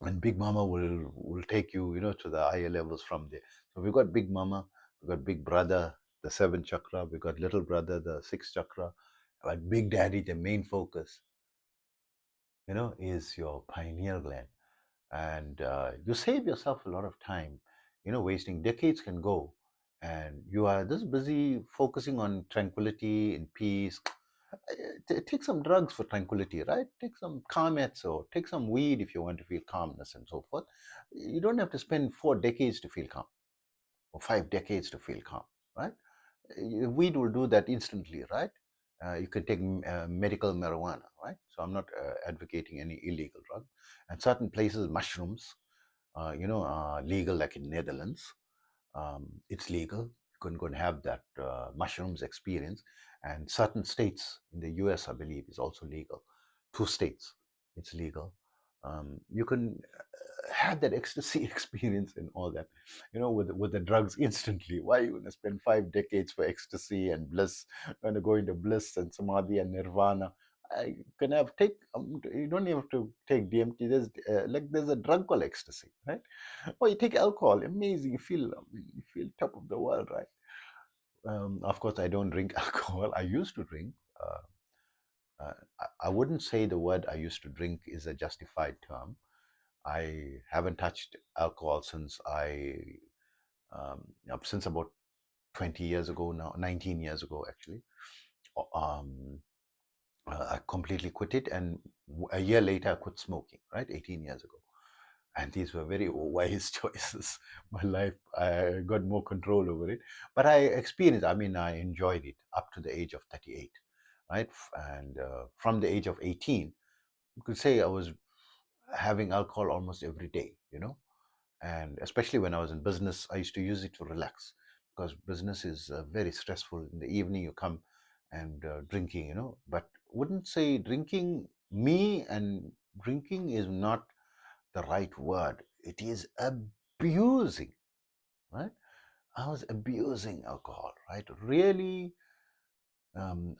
And Big Mama will take you, to the higher levels from there. So we've got Big Mama, we've got Big Brother, the seventh chakra, we've got Little Brother, the sixth chakra, but Big Daddy, the main focus, is your pineal gland. And you save yourself a lot of time, wasting decades can go, and you are just busy focusing on tranquility and peace. Take some drugs for tranquility, right? Take some calmets or take some weed if you want to feel calmness and so forth. You don't have to spend 4 decades to feel calm or 5 decades to feel calm, right? Weed will do that instantly, right? You can take medical marijuana, right? So I'm not advocating any illegal drug. And certain places, mushrooms, legal, like in Netherlands. It's legal. You can go and have that mushrooms experience. And certain states in the US, I believe, is also legal. 2 states, it's legal. You can have that ecstasy experience and all that, with the drugs instantly. Why you gonna spend 5 decades for ecstasy and bliss, when to go into bliss and samadhi and nirvana? I can have take. You don't even have to take DMT. There's a drug called ecstasy, right? Or you take alcohol, amazing. You feel top of the world, right? Of course, I don't drink alcohol. I used to drink. I wouldn't say the word I used to drink is a justified term. I haven't touched alcohol since about 20 years ago now, 19 years ago actually. Um, I completely quit it, and a year later I quit smoking, right? 18 years ago. And these were very wise choices. My life, I got more control over it. But I enjoyed it up to the age of 38, right? And from the age of 18, you could say I was having alcohol almost every day, and especially when I was in business, I used to use it to relax, because business is very stressful. In the evening you come and drinking, but wouldn't say drinking, me and drinking is not the right word. It is abusing, right? I was abusing alcohol, right? Really.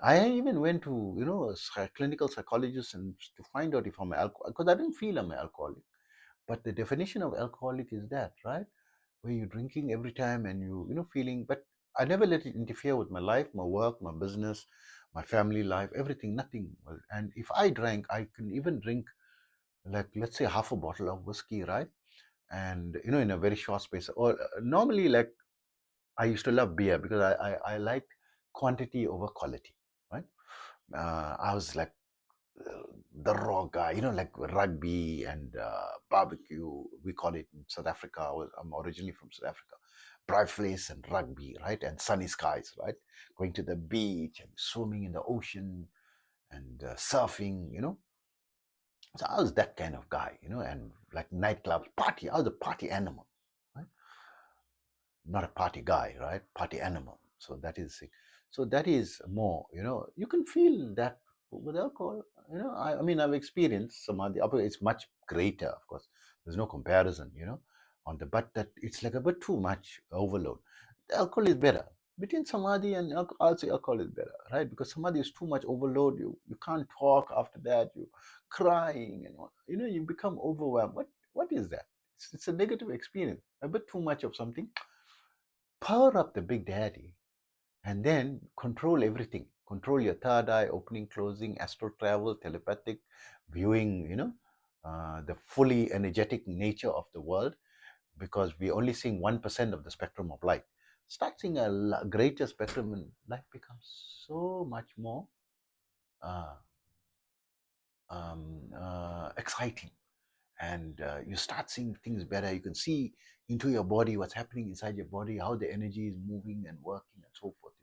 I even went to a clinical psychologist and to find out if I'm alcoholic, because I didn't feel I'm an alcoholic. But the definition of alcoholic is that, right? Where you're drinking every time and feeling. But I never let it interfere with my life, my work, my business, my family life, everything, nothing. And if I drank, I can even drink, like, let's say, half a bottle of whiskey, right? And in a very short space. Or normally, like, I used to love beer because I liked quantity over quality, right? I was like uh, the raw guy, like rugby and barbecue. We call it in South Africa. I'm originally from South Africa. Bright face and rugby, right? And sunny skies, right? Going to the beach and swimming in the ocean and surfing, So I was that kind of guy, and like nightclubs, party. I was a party animal, right? Not a party guy, right? Party animal. So that is it. So that is more, you can feel that with alcohol. I've experienced samadhi. It's much greater, of course. There's no comparison, on the, but that it's like a bit too much overload. The alcohol is better. Between samadhi and alcohol, I'll say alcohol is better, right? Because samadhi is too much overload. You can't talk after that. You crying and all. You become overwhelmed. What is that? It's a negative experience. A bit too much of something. Power up the big daddy, and then control everything. Control your third eye, opening, closing, astral travel, telepathic, viewing, the fully energetic nature of the world, because we're only seeing 1% of the spectrum of light. Start seeing a greater spectrum, and life becomes so much more uh, exciting. And you start seeing things better. You can see into your body, what's happening inside your body, how the energy is moving and working and so forth.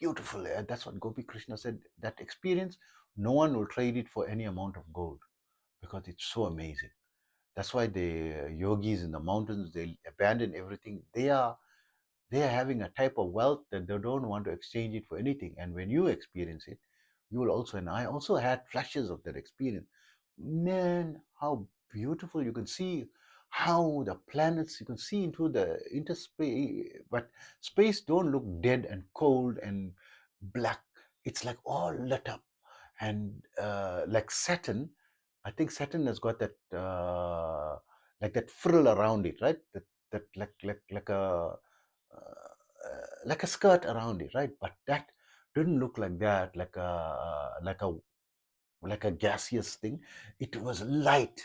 Beautiful. That's what Gopi Krishna said. That experience, no one will trade it for any amount of gold, because it's so amazing. That's why the yogis in the mountains, they abandon everything. They are having a type of wealth that they don't want to exchange it for anything. And when you experience it, you will also. And I also had flashes of that experience. Man, how beautiful. You can see how the planets, you can see into the interspace, but space don't look dead and cold and black. It's like all lit up. And like Saturn, I think Saturn has got that like that frill around it, right? That like a skirt around it, right? But that didn't look like that, like a gaseous thing. It was light,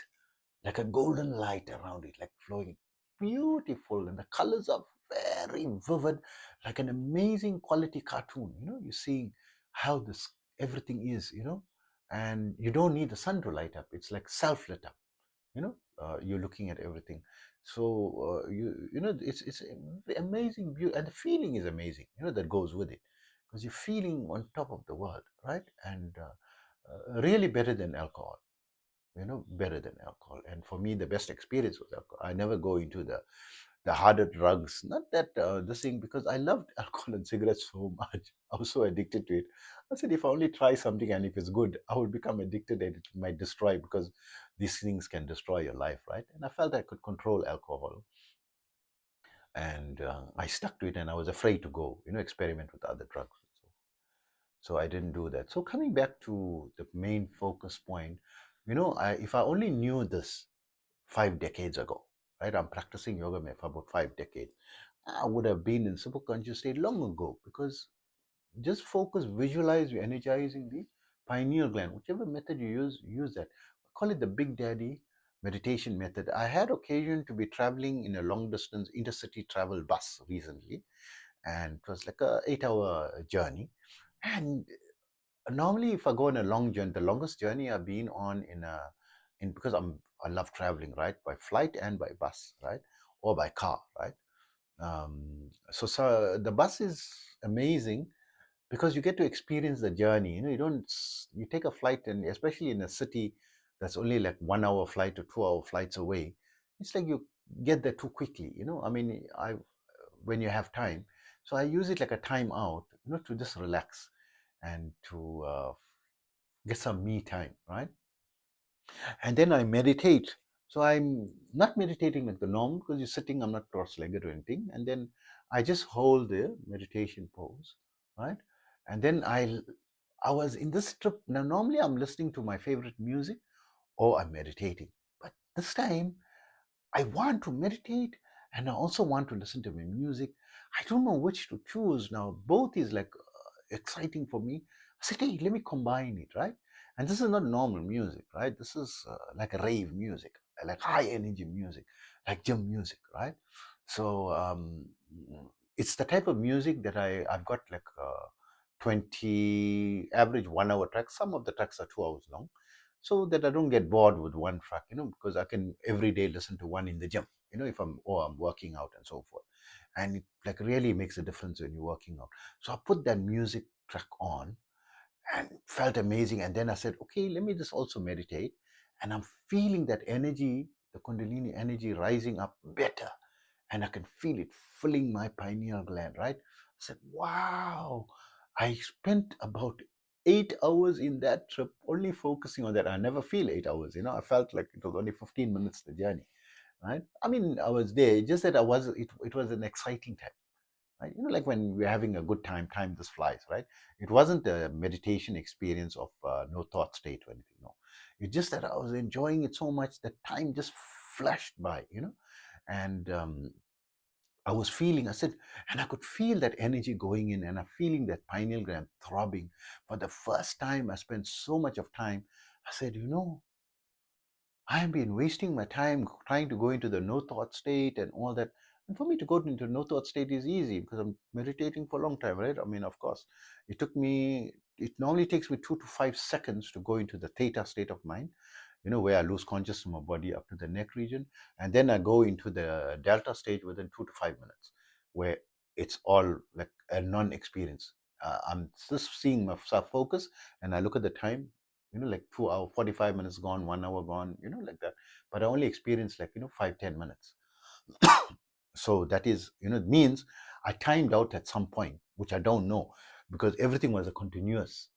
like a golden light around it, like flowing, beautiful, and the colors are very vivid, like an amazing quality cartoon. You're seeing how this everything is, and you don't need the sun to light up. It's like self lit up. You're looking at everything. So it's amazing beauty, and the feeling is amazing, that goes with it, because you're feeling on top of the world, right? And really better than alcohol, better than alcohol. And for me, the best experience was alcohol. I never go into the harder drugs. Not that this thing, because I loved alcohol and cigarettes so much. I was so addicted to it. I said, if I only try something and if it's good, I will become addicted and it might destroy, because these things can destroy your life, right? And I felt I could control alcohol, and I stuck to it, and I was afraid to go, experiment with other drugs. So I didn't do that. So coming back to the main focus point, if I only knew this 5 decades ago, right? I'm practicing yoga for about 5 decades. I would have been in super conscious state long ago, because just focus, visualize, you're energizing the pineal gland. Whichever method you use that. I call it the Big Daddy meditation method. I had occasion to be traveling in a long distance intercity travel bus recently, and it was like a 8 hour journey. And normally, if I go on a long journey, the longest journey I've been on in because I love traveling, right, by flight and by bus, right, or by car, right. So the bus is amazing, because you get to experience the journey. You take a flight, and especially in a city that's only like 1 hour flight or 2 hour flights away, it's like you get there too quickly. I mean, I when you have time, so I use it like a time out, to just relax and to get some me time, right? And then I meditate. So I'm not meditating like the norm, because you're sitting, I'm not cross-legged or anything. And then I just hold the meditation pose, right? And then I was in this trip. Now, normally I'm listening to my favorite music or I'm meditating. But this time I want to meditate and I also want to listen to my music. I don't know which to choose now. Both is like exciting for me. I said, hey, let me combine it, right? And this is not normal music, right? This is like a rave music, like high energy music, like gym music, right? So it's the type of music that I've got like 20 average 1 hour tracks. Some of the tracks are 2 hours long, so that I don't get bored with one track, because I can every day listen to one in the gym, if I'm working out and so forth. And it like really makes a difference when you're working out. So I put that music track on and felt amazing. And then I said, okay, let me just also meditate. And I'm feeling that energy, the Kundalini energy rising up better. And I can feel it filling my pineal gland, right? I said, wow. I spent about 8 hours in that trip only focusing on that. I never feel 8 hours, I felt like it was only 15 minutes the journey, right? I mean, I was there, just that it was an exciting time. Right? Like when we're having a good time just flies, right? It wasn't a meditation experience of no thought state or anything. No, it's just that I was enjoying it so much that time just flashed by, and I was feeling. I said, and I could feel that energy going in, and I'm feeling that pineal gland throbbing. For the first time, I spent so much of time. I said, I have been wasting my time trying to go into the no thought state and all that. And for me to go into no thought state is easy because I'm meditating for a long time, right? I mean, of course, it normally takes me 2 to 5 seconds to go into the theta state of mind, where I lose consciousness of my body up to the neck region. And then I go into the delta stage within 2 to 5 minutes, where it's all like a non experience. I'm just seeing myself focus and I look at the time, like 2 hour, 45 minutes gone, 1 hour gone, like that. But I only experienced like, 5, 10 minutes. So that is, it means I timed out at some point, which I don't know, because everything was a continuous,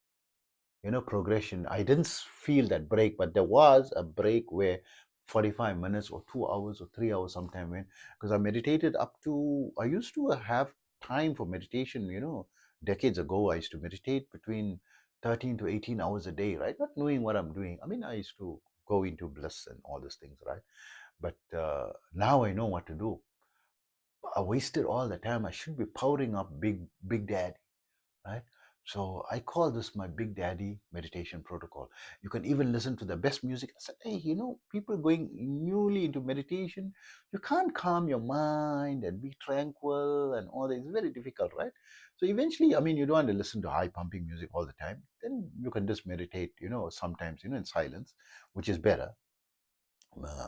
progression. I didn't feel that break, but there was a break where 45 minutes or 2 hours or 3 hours sometime when, because I meditated I used to have time for meditation, decades ago. I used to meditate between 13 to 18 hours a day, right? Not knowing what I'm doing. I mean, I used to go into bliss and all these things, right? But now I know what to do. I wasted all the time. I should be powering up big dad, right? So I call this my Big Daddy meditation protocol. You can even listen to the best music. I said, hey, people going newly into meditation, you can't calm your mind and be tranquil and all that. It's very difficult, right? So eventually, I mean, you don't want to listen to high pumping music all the time. Then you can just meditate, sometimes, in silence, which is better.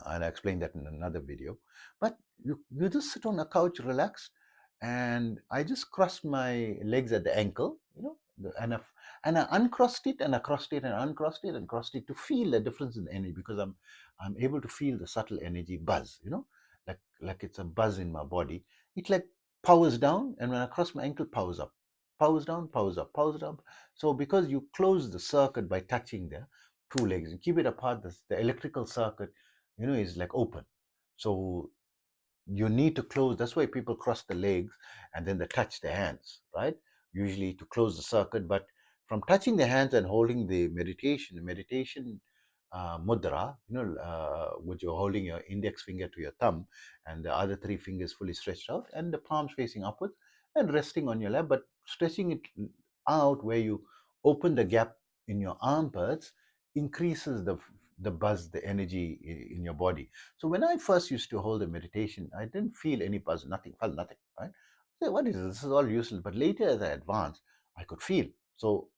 I'll explain that in another video. But you just sit on a couch, relaxed, and I just crossed my legs at the ankle, and I uncrossed it and I crossed it and uncrossed it and crossed it to feel the difference in the energy, because I'm able to feel the subtle energy buzz, like it's a buzz in my body. It like powers down, and when I cross my ankle, powers up, powers down, powers up, powers up. So because you close the circuit by touching the two legs, you keep it apart. The electrical circuit, is like open. So you need to close. That's why people cross the legs and then they touch the hands, right? Usually to close the circuit. But from touching the hands and holding the meditation mudra, which you're holding your index finger to your thumb and the other three fingers fully stretched out and the palms facing upwards and resting on your lap, but stretching it out where you open the gap in your armpits increases the buzz, the energy in your body. So when I first used to hold a meditation, I didn't feel any buzz, nothing, felt nothing, right? So what is this? This is all useless. But later as I advanced, I could feel. So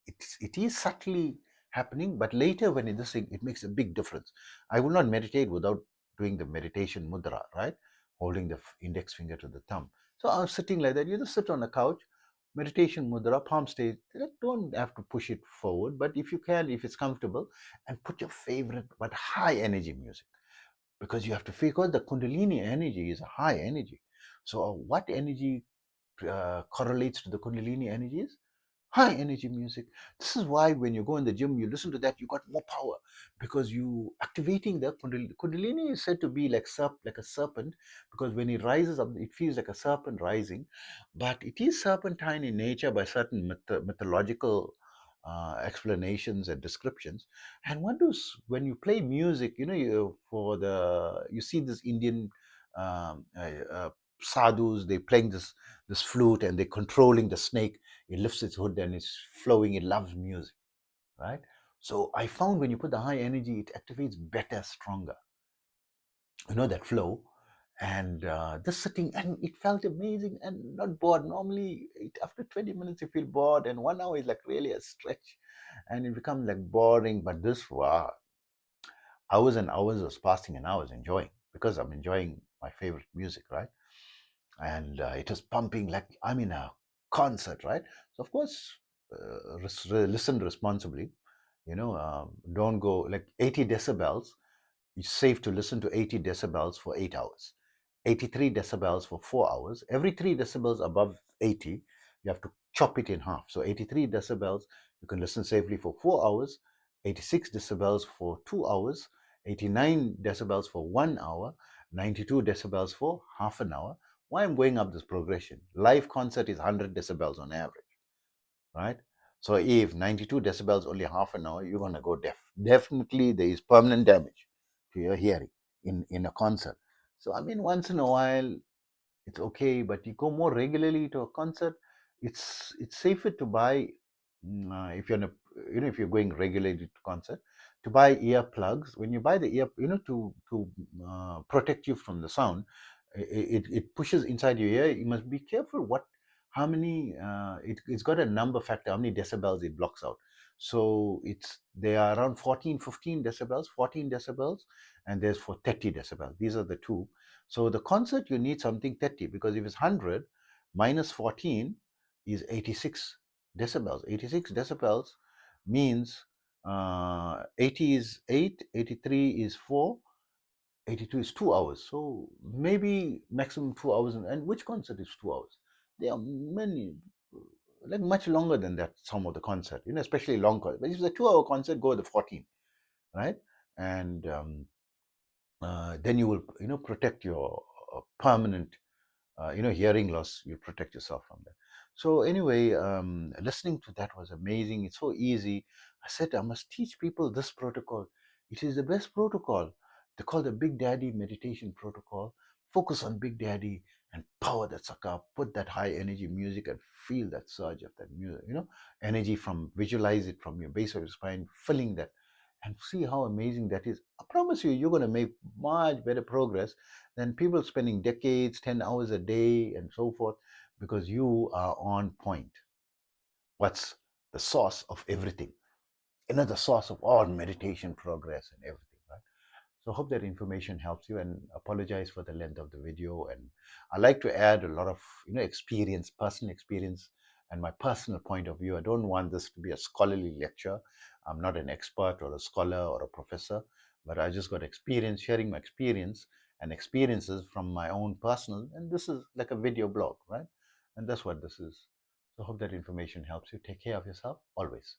it is subtly happening, but later when this thing, it makes a big difference. I will not meditate without doing the meditation mudra, right? Holding the index finger to the thumb. So I was sitting like that. You just sit on the couch, meditation mudra, palm stage. Don't have to push it forward, but if you can, if it's comfortable, and put your favorite but high energy music, because you have to feel, because the kundalini energy is a high energy. So what energy correlates to the kundalini energies? High energy music. This is why when you go in the gym, you listen to that, you got more power, because you activating the kundalini. Kundalini is said to be like a serpent, because when it rises up, it feels like a serpent rising, but it is serpentine in nature by certain mythological explanations and descriptions. And what does, when you play music, you see this Indian um, uh, uh, sadhus, they playing this flute and they're controlling the snake. It lifts its hood and it's flowing. It loves music, right? So I found when you put the high energy, it activates better, stronger. That flow. And just sitting, and it felt amazing and not bored. Normally, after 20 minutes, you feel bored, and 1 hour is like really a stretch, and it becomes like boring. But this, wow, hours and hours was passing, and I was enjoying, because I'm enjoying my favorite music, right? And it was pumping like I'm in a concert, right? So of course, listen responsibly. Don't go like 80 decibels. It's safe to listen to 80 decibels for 8 hours, 83 decibels for 4 hours. Every 3 decibels above 80, you have to chop it in half. So 83 decibels, you can listen safely for 4 hours, 86 decibels for 2 hours, 89 decibels for 1 hour, 92 decibels for half an hour. Why I'm going up this progression? Live concert is 100 decibels on average, right? So if 92 decibels only half an hour, you're going to go deaf. Definitely, there is permanent damage to your hearing in a concert. So I mean, once in a while, it's okay, but you go more regularly to a concert, it's safer to buy, if you're in a, if you're going regularly to concert, to buy earplugs. When you buy the ear, to protect you from the sound, it pushes inside your ear. You must be careful what, how many, it's got a number factor, how many decibels it blocks out. So they are around 14, 15 decibels, 14 decibels, and there's for 30 decibels. These are the two. So the concert, you need something 30, because if it's 100 minus 14 is 86 decibels. 86 decibels means 80 is 8, 83 is 4, 82 is 2 hours. So maybe maximum 2 hours. And which concert is 2 hours? There are many, like much longer than that, some of the concert, especially long concert. But if it's a 2 hour concert, go with the 14, right? And then you will, protect your permanent hearing loss. You protect yourself from that. So anyway, listening to that was amazing. It's so easy. I said I must teach people this protocol. It is the best protocol. They call the Big Daddy meditation protocol. Focus on Big Daddy and power that sucker up. Put that high energy music and feel that surge of that music, energy, from visualize it from your base of your spine, filling that, and see how amazing that is. I promise you, you're going to make much better progress than people spending decades, 10 hours a day, and so forth, because you are on point. What's the source of everything? The source of all meditation progress and everything, right? So I hope that information helps you, and apologize for the length of the video. And I like to add a lot of experience, personal experience, and my personal point of view. I don't want this to be a scholarly lecture. I'm not an expert or a scholar or a professor, but I just got experience, sharing my experience, and experiences from my own personal, and this is like a video blog, right? And that's what this is. So I hope that information helps you. Take care of yourself always.